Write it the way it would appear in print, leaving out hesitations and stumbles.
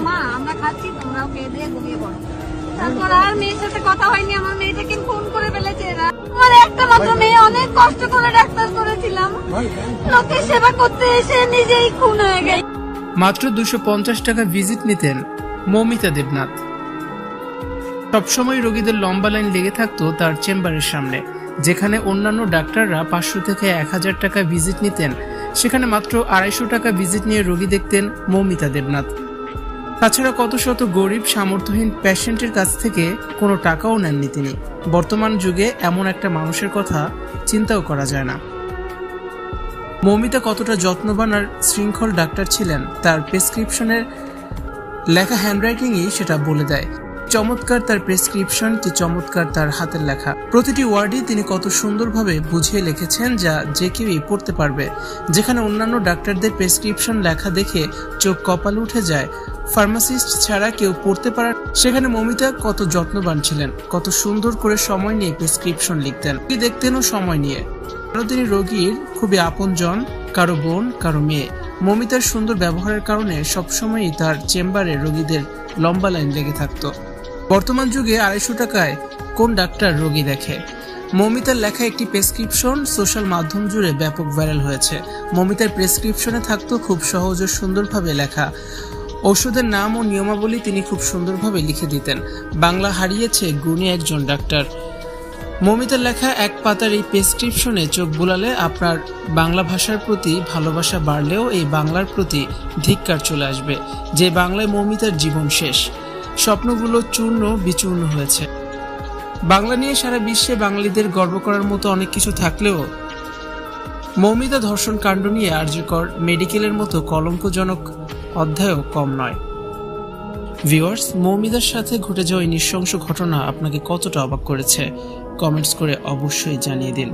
মা আমরা খাচ্ছি, তোমরাও খেয়ে দিয়ে ঘুমিয়ে পড়ো। তারপর আর মেয়ের সাথে কথা হয়নি। আমার মেয়েটাকে খুন করে ফেলেছে এরা। আমার একটা মাত্র মেয়ে, অনেক কষ্ট করে ডাক্তার করেছিলাম, লোকের সেবা করতে এসে নিজেই খুন হয়ে গেছে। মাত্র 250 টাকা ভিজিট নিতেন মৌমিতা দেবনাথ। সবসময় রোগীদের লম্বা লাইন লেগে থাকতো তার চেম্বারের সামনে। যেখানে অন্যান্য ডাক্তাররা 500 থেকে 1000 টাকা ভিজিট নিতেন, সেখানে মাত্র 250 টাকা ভিজিট নিয়ে রোগী দেখতেন মৌমিতা দেবনাথ। তাছাড়া কত শত গরিব সামর্থ্যহীন পেশেন্টের কাছ থেকে কোনো টাকাও নেননি তিনি। বর্তমান যুগে এমন একটা মানুষের কথা চিন্তাও করা যায় না। মৌমিতা কতটা যত্নবান আর শৃঙ্খল ডাক্তার ছিলেন তার প্রেসক্রিপশনের লেখা হ্যান্ডরাইটিংই সেটা বলে দেয়। চমৎকার তার প্রেসক্রিপশন, কি চমৎকার তার হাতের লেখা। প্রতিটি ওয়ার্ডই তিনি কত সুন্দরভাবে বুঝিয়ে লিখেছেন যা যে কেউই পড়তে পারবে। যেখানে অন্যান্য ডাক্তারদের প্রেসক্রিপশন লেখা দেখে চোখ কপালে উঠে যায়, ফার্মাসিস্ট ছাড়া কেউ পড়তে পারার, সেখানে মৌমিতা কত যত্নবান ছিলেন, কত সুন্দর করে সময় নিয়ে প্রেসক্রিপশন লিখতেন, কি দেখতেনও সময় নিয়ে। কারো তিনি রোগীর খুবই আপনজন, কারো বোন, কারো মেয়ে। মৌমিতার সুন্দর ব্যবহারের কারণে সবসময়ই তার চেম্বারে রোগীদের লম্বা লাইন লেগে থাকতো। বর্তমান যুগে 250 টাকায় কোন ডাক্তার রোগী দেখে? মৌমিতার লেখা একটি প্রেসক্রিপশন সোশ্যাল মাধ্যম জুড়ে ব্যাপক ভাইরাল হয়েছে। মৌমিতার প্রেসক্রিপশনে থাকতো খুব সহজ ও সুন্দরভাবে লেখা ওষুধের নাম ও নিয়মাবলী তিনি খুব সুন্দরভাবে লিখে দিতেন। বাংলা হারিয়েছে গুণী একজন ডাক্তার। মৌমিতার লেখা এক পাতার এই প্রেসক্রিপশনে চোখ বুলালে আপনার বাংলা ভাষার প্রতি ভালোবাসা বাড়লেও এই বাংলার প্রতি ধিক্কার চলে আসবে। যে বাংলায় মৌমিতার জীবন শেষ, স্বপ্নগুলো চূর্ণ বিচূর্ণ হয়েছে। বাংলা নিয়ে সারা বিশ্বে বাঙালিদের গর্ব করার মতো অনেক কিছু থাকলেও মৌমিতা ধর্ষণ কাণ্ড নিয়ে আরজিকর মেডিকেলের মতো কলঙ্কজনক অধ্যায়ও কম নয়। ভিউয়ার্স, মৌমিতার সাথে ঘটে যাওয়া এই নৃশংস ঘটনা আপনাকে কতটা অবাক করেছে কমেন্টস করে অবশ্যই জানিয়ে দিন।